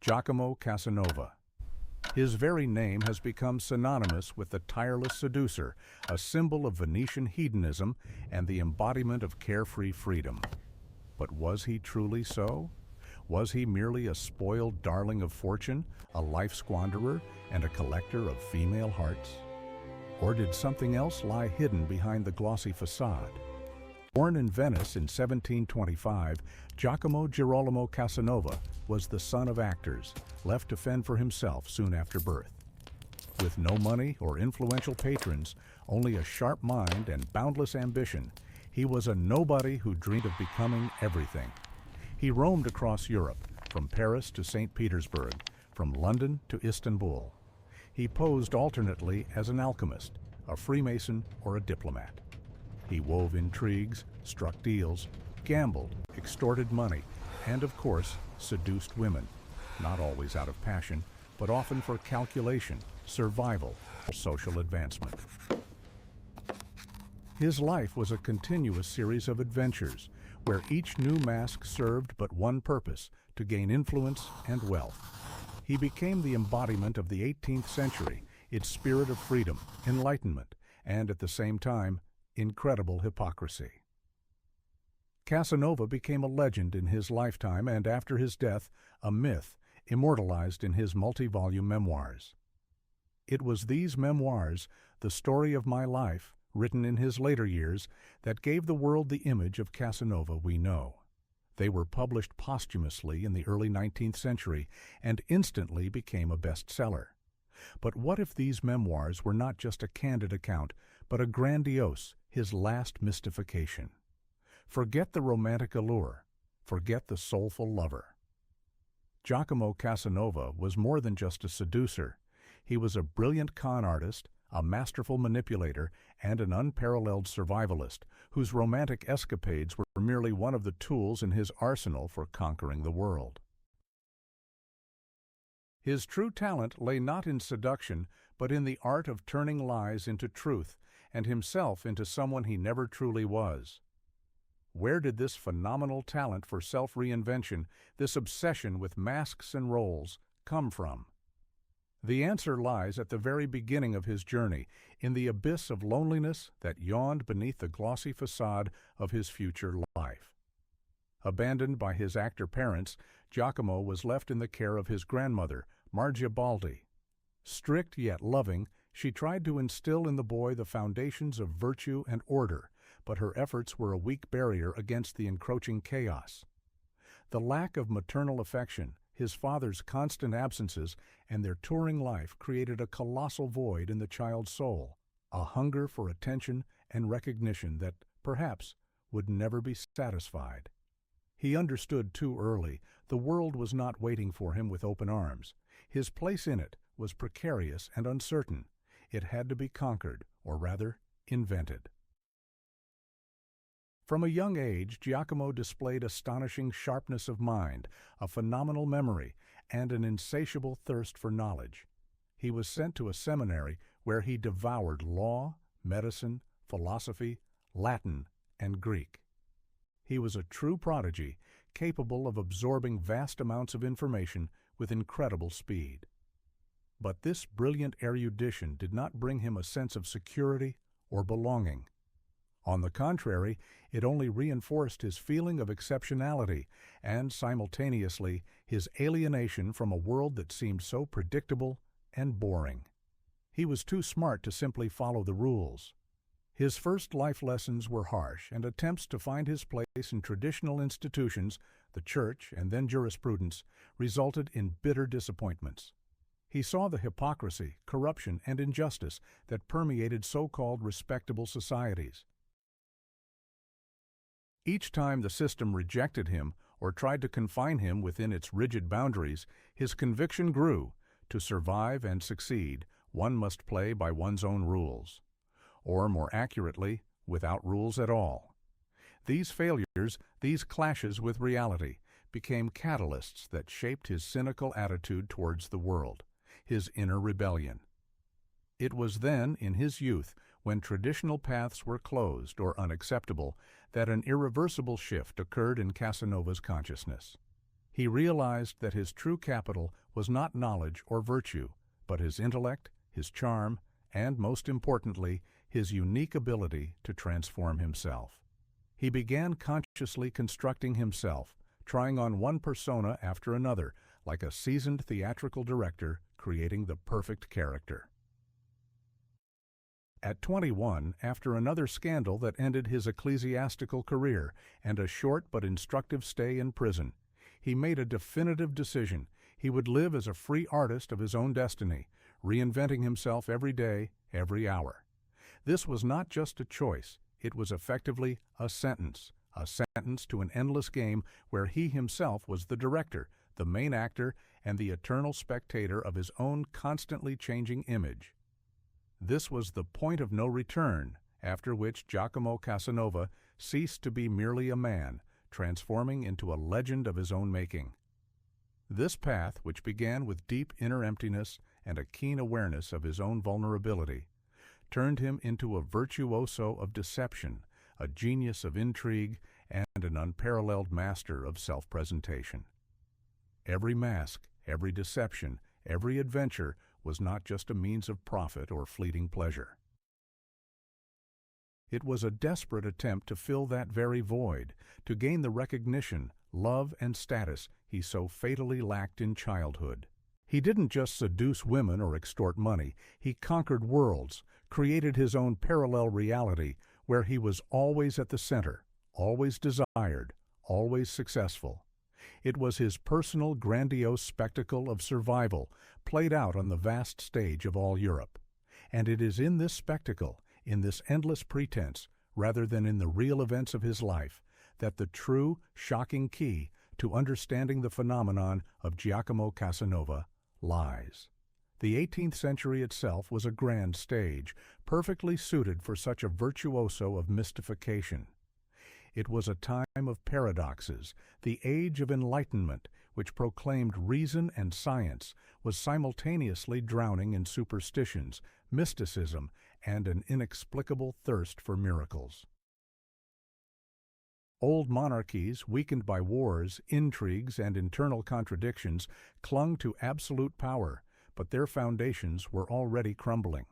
Giacomo Casanova. His very name has become synonymous with the tireless seducer, a symbol of Venetian hedonism and the embodiment of carefree freedom. But was he truly so? Was he merely a spoiled darling of fortune, a life squanderer, and a collector of female hearts? Or did something else lie hidden behind the glossy facade? Born in Venice in 1725, Giacomo Girolamo Casanova was the son of actors, left to fend for himself soon after birth. With no money or influential patrons, only a sharp mind and boundless ambition, he was a nobody who dreamed of becoming everything. He roamed across Europe, from Paris to St. Petersburg, from London to Istanbul. He posed alternately as an alchemist, a Freemason, or a diplomat. He wove intrigues, struck deals, gambled, extorted money, and of course, seduced women, not always out of passion, but often for calculation, survival, or social advancement. His life was a continuous series of adventures, where each new mask served but one purpose, to gain influence and wealth. He became the embodiment of the 18th century, its spirit of freedom, enlightenment, and at the same time, incredible hypocrisy. Casanova became a legend in his lifetime and after his death, a myth, immortalized in his multi-volume memoirs. It was these memoirs, the story of my life, written in his later years, that gave the world the image of Casanova we know. They were published posthumously in the early 19th century and instantly became a bestseller. But what if these memoirs were not just a candid account, but a grandiose, his last mystification? Forget the romantic allure. Forget the soulful lover. Giacomo Casanova was more than just a seducer. He was a brilliant con artist, a masterful manipulator, and an unparalleled survivalist, whose romantic escapades were merely one of the tools in his arsenal for conquering the world. His true talent lay not in seduction, but in the art of turning lies into truth, and himself into someone he never truly was. Where did this phenomenal talent for self-reinvention, this obsession with masks and roles, come from? The answer lies at the very beginning of his journey, in the abyss of loneliness that yawned beneath the glossy facade of his future life. Abandoned by his actor parents, Giacomo was left in the care of his grandmother, Margia Baldi. Strict yet loving, she tried to instill in the boy the foundations of virtue and order, but her efforts were a weak barrier against the encroaching chaos. The lack of maternal affection, his father's constant absences, and their touring life created a colossal void in the child's soul, a hunger for attention and recognition that, perhaps, would never be satisfied. He understood too early the world was not waiting for him with open arms. His place in it was precarious and uncertain. It had to be conquered, or rather, invented. From a young age, Giacomo displayed astonishing sharpness of mind, a phenomenal memory, and an insatiable thirst for knowledge. He was sent to a seminary where he devoured law, medicine, philosophy, Latin, and Greek. He was a true prodigy, capable of absorbing vast amounts of information with incredible speed. But this brilliant erudition did not bring him a sense of security or belonging. On the contrary, it only reinforced his feeling of exceptionality and, simultaneously, his alienation from a world that seemed so predictable and boring. He was too smart to simply follow the rules. His first life lessons were harsh, and attempts to find his place in traditional institutions, the church and then jurisprudence, resulted in bitter disappointments. He saw the hypocrisy, corruption, and injustice that permeated so-called respectable societies. Each time the system rejected him or tried to confine him within its rigid boundaries, his conviction grew: to survive and succeed, one must play by one's own rules. Or, more accurately, without rules at all. These failures, these clashes with reality, became catalysts that shaped his cynical attitude towards the world, his inner rebellion. It was then, in his youth, when traditional paths were closed or unacceptable, that an irreversible shift occurred in Casanova's consciousness. He realized that his true capital was not knowledge or virtue, but his intellect, his charm, and, most importantly, his unique ability to transform himself. He began consciously constructing himself, trying on one persona after another, like a seasoned theatrical director creating the perfect character. At 21, after another scandal that ended his ecclesiastical career and a short but instructive stay in prison, he made a definitive decision. He would live as a free artist of his own destiny, reinventing himself every day, every hour. This was not just a choice, it was effectively a sentence to an endless game where he himself was the director, the main actor, and the eternal spectator of his own constantly changing image. This was the point of no return, after which Giacomo Casanova ceased to be merely a man, transforming into a legend of his own making. This path, which began with deep inner emptiness and a keen awareness of his own vulnerability, turned him into a virtuoso of deception, a genius of intrigue, and an unparalleled master of self-presentation. Every mask, every deception, every adventure was not just a means of profit or fleeting pleasure. It was a desperate attempt to fill that very void, to gain the recognition, love, and status he so fatally lacked in childhood. He didn't just seduce women or extort money, he conquered worlds, created his own parallel reality where he was always at the center, always desired, always successful. It was his personal grandiose spectacle of survival played out on the vast stage of all Europe. And it is in this spectacle, in this endless pretense, rather than in the real events of his life, that the true, shocking key to understanding the phenomenon of Giacomo Casanova lies. The 18th century itself was a grand stage, perfectly suited for such a virtuoso of mystification. It was a time of paradoxes. The age of Enlightenment, which proclaimed reason and science, was simultaneously drowning in superstitions, mysticism, and an inexplicable thirst for miracles. Old monarchies, weakened by wars, intrigues, and internal contradictions, clung to absolute power, but their foundations were already crumbling.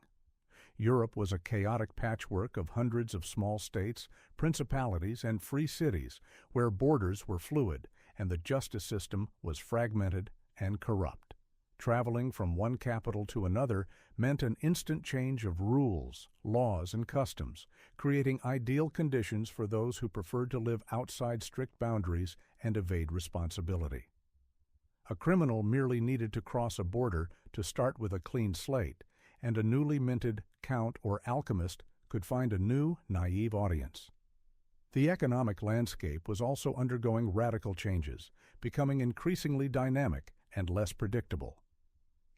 Europe was a chaotic patchwork of hundreds of small states, principalities, and free cities, where borders were fluid and the justice system was fragmented and corrupt. Traveling from one capital to another meant an instant change of rules, laws, and customs, creating ideal conditions for those who preferred to live outside strict boundaries and evade responsibility. A criminal merely needed to cross a border to start with a clean slate, and a newly minted count or alchemist could find a new, naive audience. The economic landscape was also undergoing radical changes, becoming increasingly dynamic and less predictable.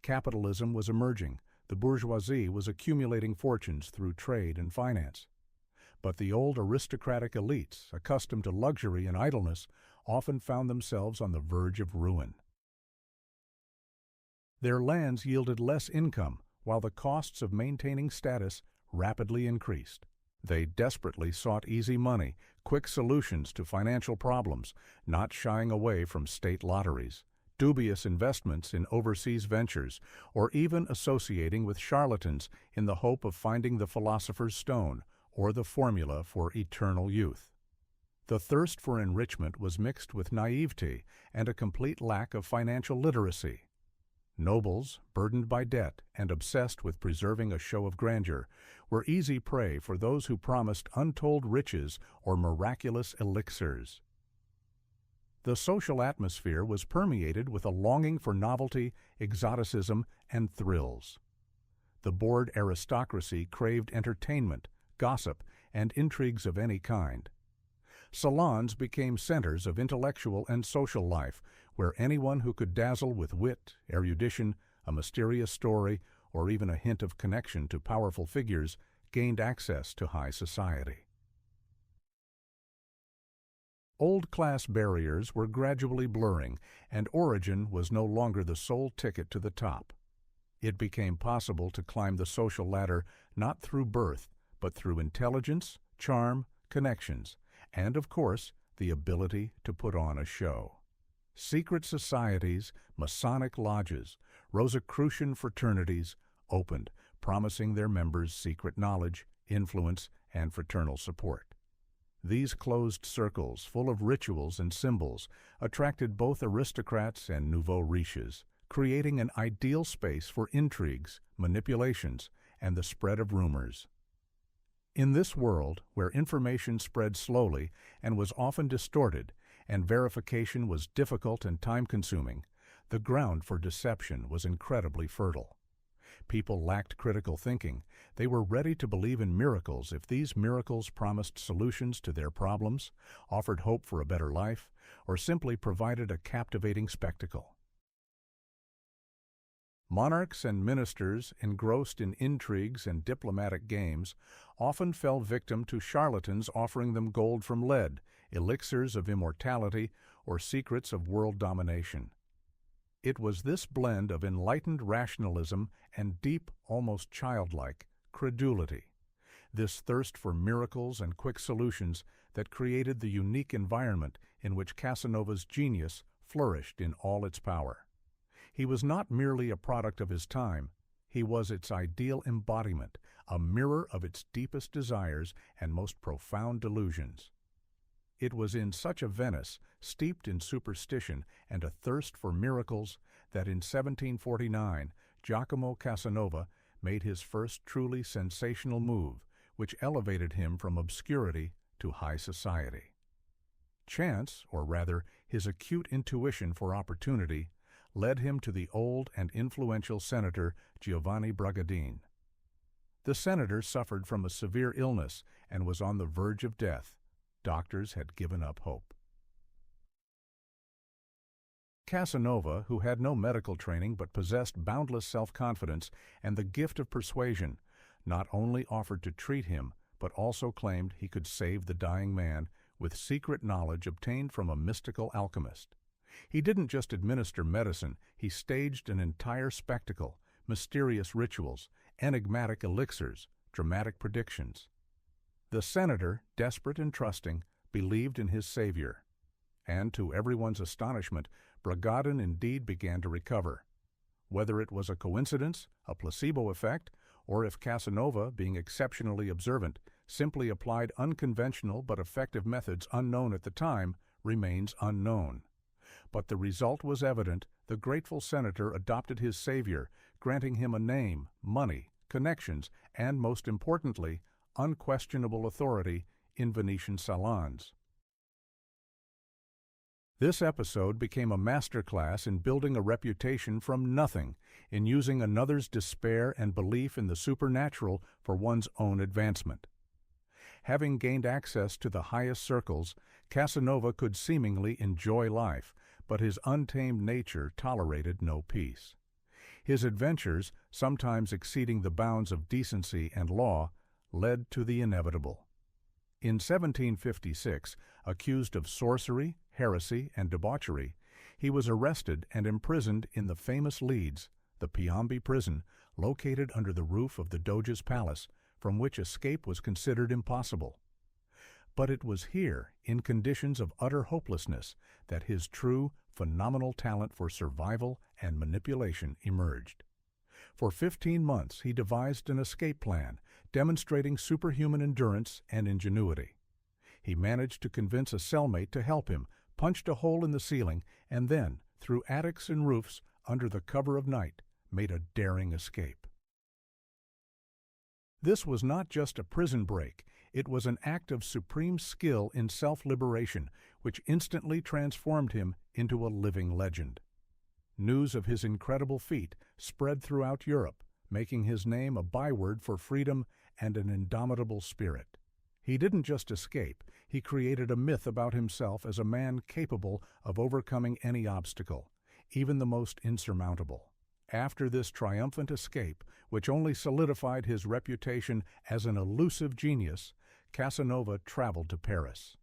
Capitalism was emerging, the bourgeoisie was accumulating fortunes through trade and finance. But the old aristocratic elites, accustomed to luxury and idleness, often found themselves on the verge of ruin. Their lands yielded less income, while the costs of maintaining status rapidly increased. They desperately sought easy money, quick solutions to financial problems, not shying away from state lotteries, dubious investments in overseas ventures, or even associating with charlatans in the hope of finding the philosopher's stone or the formula for eternal youth. The thirst for enrichment was mixed with naivety and a complete lack of financial literacy. Nobles, burdened by debt and obsessed with preserving a show of grandeur, were easy prey for those who promised untold riches or miraculous elixirs. The social atmosphere was permeated with a longing for novelty, exoticism, and thrills. The bored aristocracy craved entertainment, gossip, and intrigues of any kind. Salons became centers of intellectual and social life, where anyone who could dazzle with wit, erudition, a mysterious story, or even a hint of connection to powerful figures gained access to high society. Old-class barriers were gradually blurring, and origin was no longer the sole ticket to the top. It became possible to climb the social ladder not through birth, but through intelligence, charm, connections, and, of course, the ability to put on a show. Secret societies, Masonic lodges, Rosicrucian fraternities opened, promising their members secret knowledge, influence, and fraternal support. These closed circles, full of rituals and symbols, attracted both aristocrats and nouveau riches, creating an ideal space for intrigues, manipulations, and the spread of rumors. In this world, where information spread slowly and was often distorted, and verification was difficult and time-consuming, the ground for deception was incredibly fertile. People lacked critical thinking. They were ready to believe in miracles if these miracles promised solutions to their problems, offered hope for a better life, or simply provided a captivating spectacle. Monarchs and ministers, engrossed in intrigues and diplomatic games, often fell victim to charlatans offering them gold from lead, elixirs of immortality, or secrets of world domination. It was this blend of enlightened rationalism and deep, almost childlike, credulity, this thirst for miracles and quick solutions, that created the unique environment in which Casanova's genius flourished in all its power. He was not merely a product of his time, he was its ideal embodiment, a mirror of its deepest desires and most profound delusions. It was in such a Venice, steeped in superstition and a thirst for miracles, that in 1749 Giacomo Casanova made his first truly sensational move, which elevated him from obscurity to high society. Chance, or rather his acute intuition for opportunity, led him to the old and influential Senator Giacomo Bragadin. The senator suffered from a severe illness and was on the verge of death. Doctors had given up hope. Casanova, who had no medical training but possessed boundless self-confidence and the gift of persuasion, not only offered to treat him, but also claimed he could save the dying man with secret knowledge obtained from a mystical alchemist. He didn't just administer medicine, he staged an entire spectacle, mysterious rituals, enigmatic elixirs, dramatic predictions. The senator, desperate and trusting, believed in his savior. And to everyone's astonishment, Bragadin indeed began to recover. Whether it was a coincidence, a placebo effect, or if Casanova, being exceptionally observant, simply applied unconventional but effective methods unknown at the time, remains unknown. But the result was evident. The grateful senator adopted his savior, granting him a name, money, connections, and, most importantly, unquestionable authority in Venetian salons. This episode became a masterclass in building a reputation from nothing, in using another's despair and belief in the supernatural for one's own advancement. Having gained access to the highest circles, Casanova could seemingly enjoy life, but his untamed nature tolerated no peace. His adventures, sometimes exceeding the bounds of decency and law, led to the inevitable. In 1756, accused of sorcery, heresy, and debauchery, he was arrested and imprisoned in the famous Leeds, the Piombi prison, located under the roof of the Doge's palace, from which escape was considered impossible. But it was here, in conditions of utter hopelessness, that his true, phenomenal talent for survival and manipulation emerged. For 15 months he devised an escape plan, demonstrating superhuman endurance and ingenuity. He managed to convince a cellmate to help him, punched a hole in the ceiling, and then, through attics and roofs, under the cover of night, made a daring escape. This was not just a prison break, it was an act of supreme skill in self-liberation, which instantly transformed him into a living legend. News of his incredible feat spread throughout Europe, making his name a byword for freedom and an indomitable spirit. He didn't just escape, he created a myth about himself as a man capable of overcoming any obstacle, even the most insurmountable. After this triumphant escape, which only solidified his reputation as an elusive genius, Casanova traveled to Paris.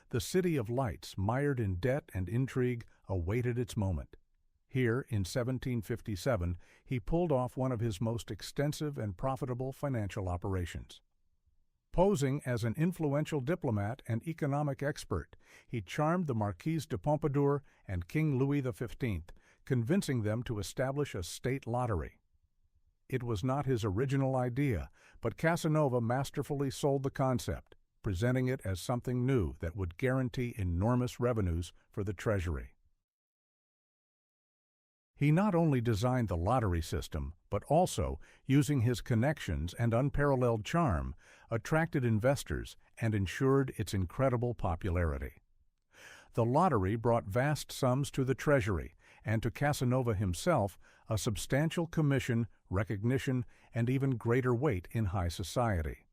The city of lights, mired in debt and intrigue, awaited its moment. Here, in 1757, he pulled off one of his most extensive and profitable financial operations. Posing as an influential diplomat and economic expert, he charmed the Marquise de Pompadour and King Louis XV, convincing them to establish a state lottery. It was not his original idea, but Casanova masterfully sold the concept, presenting it as something new that would guarantee enormous revenues for the treasury. He not only designed the lottery system, but also, using his connections and unparalleled charm, attracted investors and ensured its incredible popularity. The lottery brought vast sums to the treasury, and to Casanova himself, a substantial commission, recognition, and even greater weight in high society.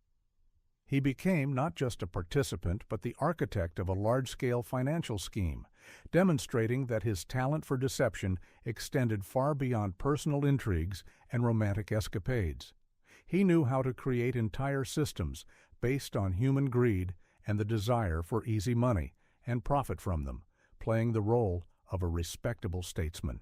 He became not just a participant, but the architect of a large-scale financial scheme, demonstrating that his talent for deception extended far beyond personal intrigues and romantic escapades. He knew how to create entire systems based on human greed and the desire for easy money and profit from them, playing the role of a respectable statesman.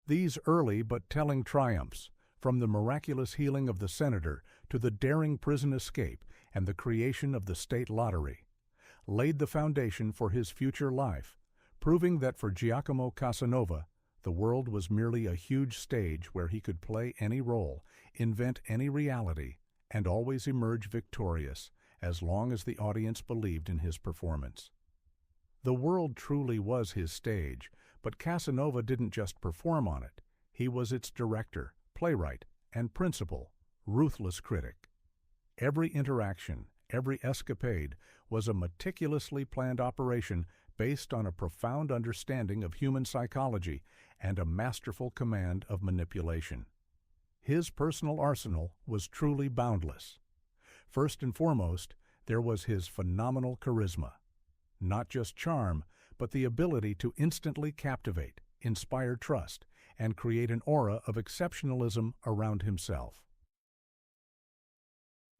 These early but telling triumphs, from the miraculous healing of the senator to the daring prison escape and the creation of the state lottery, laid the foundation for his future life, proving that for Giacomo Casanova, the world was merely a huge stage where he could play any role, invent any reality, and always emerge victorious, as long as the audience believed in his performance. The world truly was his stage, but Casanova didn't just perform on it. He was its director, playwright, and principal, ruthless critic. Every interaction, every escapade, was a meticulously planned operation based on a profound understanding of human psychology and a masterful command of manipulation. His personal arsenal was truly boundless. First and foremost, there was his phenomenal charisma. Not just charm, but the ability to instantly captivate, inspire trust, and create an aura of exceptionalism around himself.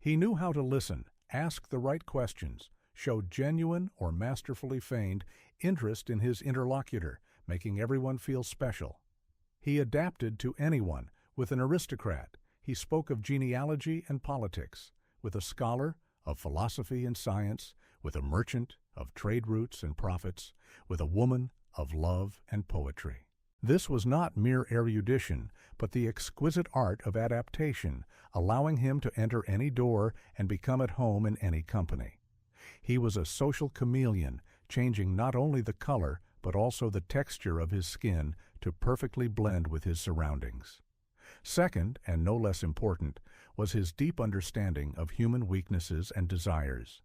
He knew how to listen, ask the right questions, show genuine or masterfully feigned interest in his interlocutor, making everyone feel special. He adapted to anyone. With an aristocrat, he spoke of genealogy and politics. With a scholar, of philosophy and science. With a merchant, of trade routes and profits. With a woman, of love and poetry. This was not mere erudition, but the exquisite art of adaptation, allowing him to enter any door and become at home in any company. He was a social chameleon, changing not only the color, but also the texture of his skin to perfectly blend with his surroundings. Second, and no less important, was his deep understanding of human weaknesses and desires.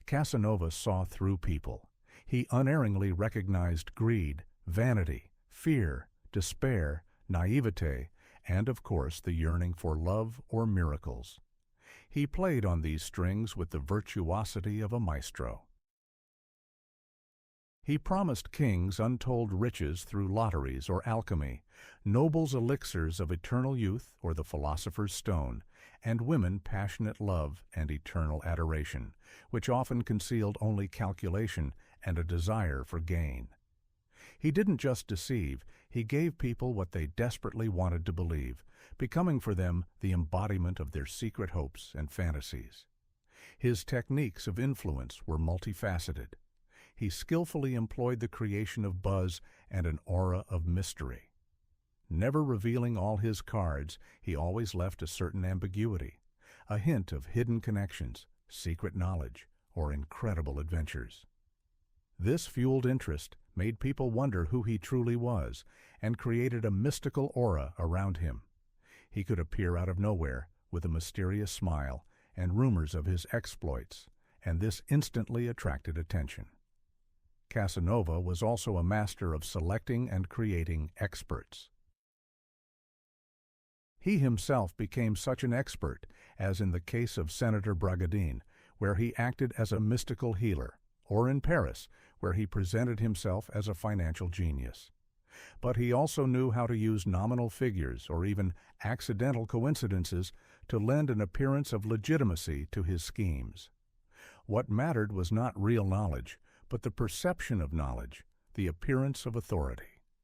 Casanova saw through people. He unerringly recognized greed, vanity, fear, despair, naivete, and, of course, the yearning for love or miracles. He played on these strings with the virtuosity of a maestro. He promised kings untold riches through lotteries or alchemy, nobles elixirs of eternal youth or the philosopher's stone, and women passionate love and eternal adoration, which often concealed only calculation and a desire for gain. He didn't just deceive, he gave people what they desperately wanted to believe, becoming for them the embodiment of their secret hopes and fantasies. His techniques of influence were multifaceted. He skillfully employed the creation of buzz and an aura of mystery. Never revealing all his cards, he always left a certain ambiguity, a hint of hidden connections, secret knowledge, or incredible adventures. This fueled interest, made people wonder who he truly was, and created a mystical aura around him. He could appear out of nowhere with a mysterious smile and rumors of his exploits, and this instantly attracted attention. Casanova was also a master of selecting and creating experts. He himself became such an expert, as in the case of Senator Bragadin, where he acted as a mystical healer, or in Paris, where he presented himself as a financial genius. But he also knew how to use nominal figures or even accidental coincidences to lend an appearance of legitimacy to his schemes. What mattered was not real knowledge, but the perception of knowledge, the appearance of authority.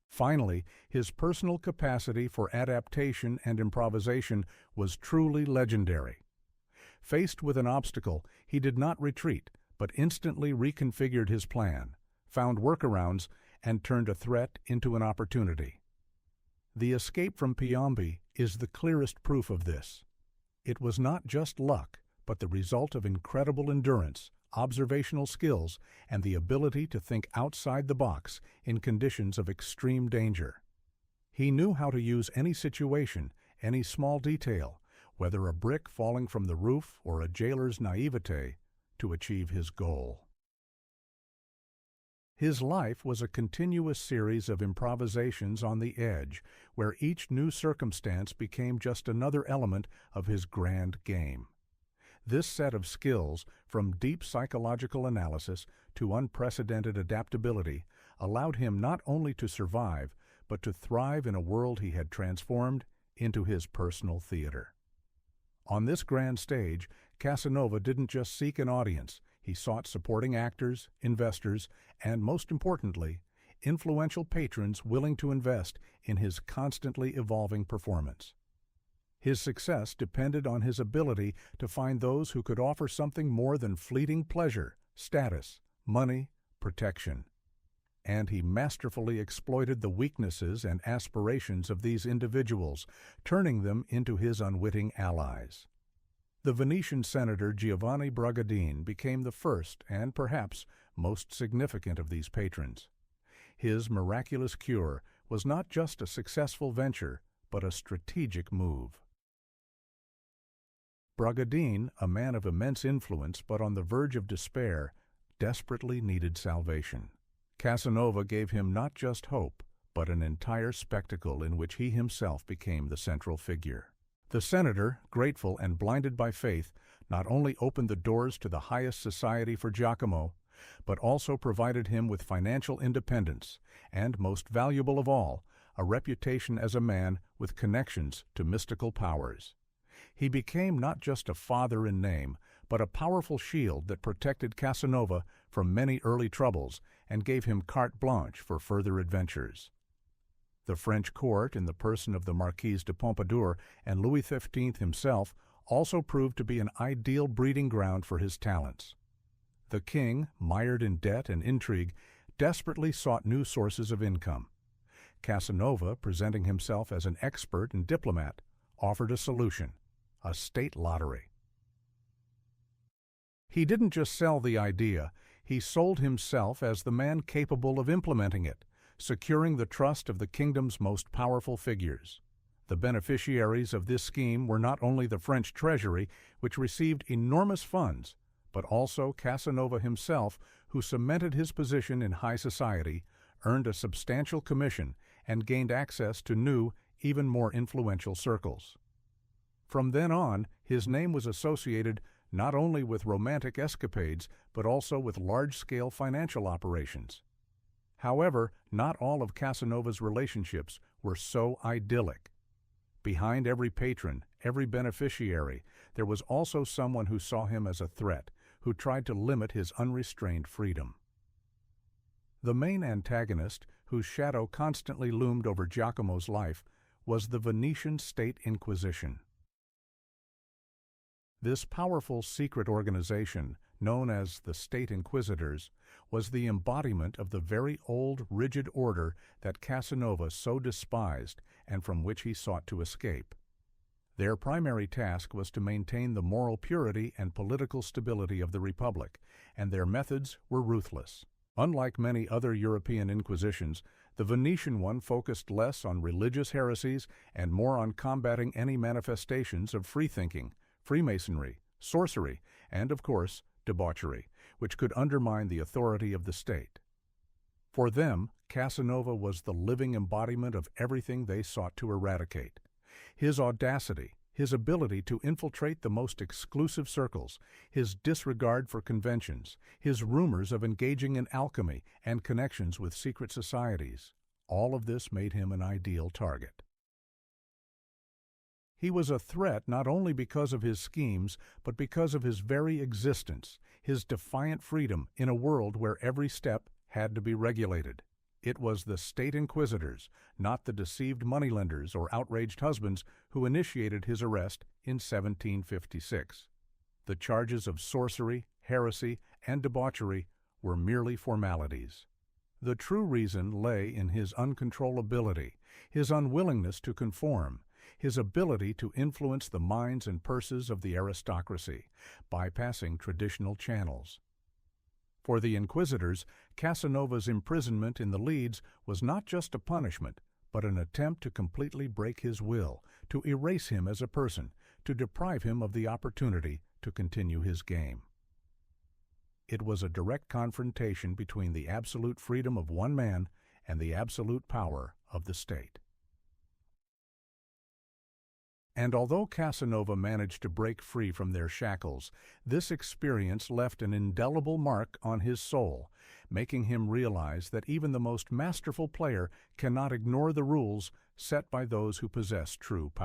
Finally, his personal capacity for adaptation and improvisation was truly legendary. Faced with an obstacle, he did not retreat, but instantly reconfigured his plan, found workarounds, and turned a threat into an opportunity. The escape from Piombi is the clearest proof of this. It was not just luck, but the result of incredible endurance, observational skills, and the ability to think outside the box in conditions of extreme danger. He knew how to use any situation, any small detail, whether a brick falling from the roof or a jailer's naivete, to achieve his goal. His life was a continuous series of improvisations on the edge, where each new circumstance became just another element of his grand game. This set of skills, from deep psychological analysis to unprecedented adaptability, allowed him not only to survive, but to thrive in a world he had transformed into his personal theater. On this grand stage, Casanova didn't just seek an audience. He sought supporting actors, investors, and, most importantly, influential patrons willing to invest in his constantly evolving performance. His success depended on his ability to find those who could offer something more than fleeting pleasure, status, money, protection. And he masterfully exploited the weaknesses and aspirations of these individuals, turning them into his unwitting allies. The Venetian senator Giacomo Bragadin became the first and perhaps most significant of these patrons. His miraculous cure was not just a successful venture, but a strategic move. Bragadin, a man of immense influence but on the verge of despair, desperately needed salvation. Casanova gave him not just hope, but an entire spectacle in which he himself became the central figure. The senator, grateful and blinded by faith, not only opened the doors to the highest society for Giacomo, but also provided him with financial independence and, most valuable of all, a reputation as a man with connections to mystical powers. He became not just a father in name, but a powerful shield that protected Casanova from many early troubles and gave him carte blanche for further adventures. The French court, in the person of the Marquise de Pompadour and Louis XV himself, also proved to be an ideal breeding ground for his talents. The king, mired in debt and intrigue, desperately sought new sources of income. Casanova, presenting himself as an expert and diplomat, offered a solution: a state lottery. He didn't just sell the idea, he sold himself as the man capable of implementing it, securing the trust of the kingdom's most powerful figures. The beneficiaries of this scheme were not only the French treasury, which received enormous funds, but also Casanova himself, who cemented his position in high society, earned a substantial commission, and gained access to new, even more influential circles. From then on, his name was associated not only with romantic escapades, but also with large-scale financial operations. However, not all of Casanova's relationships were so idyllic. Behind every patron, every beneficiary, there was also someone who saw him as a threat, who tried to limit his unrestrained freedom. The main antagonist, whose shadow constantly loomed over Giacomo's life, was the Venetian State Inquisition. This powerful secret organization, known as the State Inquisitors, was the embodiment of the very old, rigid order that Casanova so despised and from which he sought to escape. Their primary task was to maintain the moral purity and political stability of the Republic, and their methods were ruthless. Unlike many other European inquisitions, the Venetian one focused less on religious heresies and more on combating any manifestations of freethinking, Freemasonry, sorcery, and, of course, debauchery, which could undermine the authority of the state. For them, Casanova was the living embodiment of everything they sought to eradicate. His audacity, his ability to infiltrate the most exclusive circles, his disregard for conventions, his rumors of engaging in alchemy and connections with secret societies, all of this made him an ideal target. He was a threat not only because of his schemes, but because of his very existence, his defiant freedom in a world where every step had to be regulated. It was the state inquisitors, not the deceived moneylenders or outraged husbands, who initiated his arrest in 1756. The charges of sorcery, heresy, and debauchery were merely formalities. The true reason lay in his uncontrollability, his unwillingness to conform, his ability to influence the minds and purses of the aristocracy, bypassing traditional channels. For the inquisitors, Casanova's imprisonment in the Leads was not just a punishment, but an attempt to completely break his will, to erase him as a person, to deprive him of the opportunity to continue his game. It was a direct confrontation between the absolute freedom of one man and the absolute power of the state. And although Casanova managed to break free from their shackles, this experience left an indelible mark on his soul, making him realize that even the most masterful player cannot ignore the rules set by those who possess true power.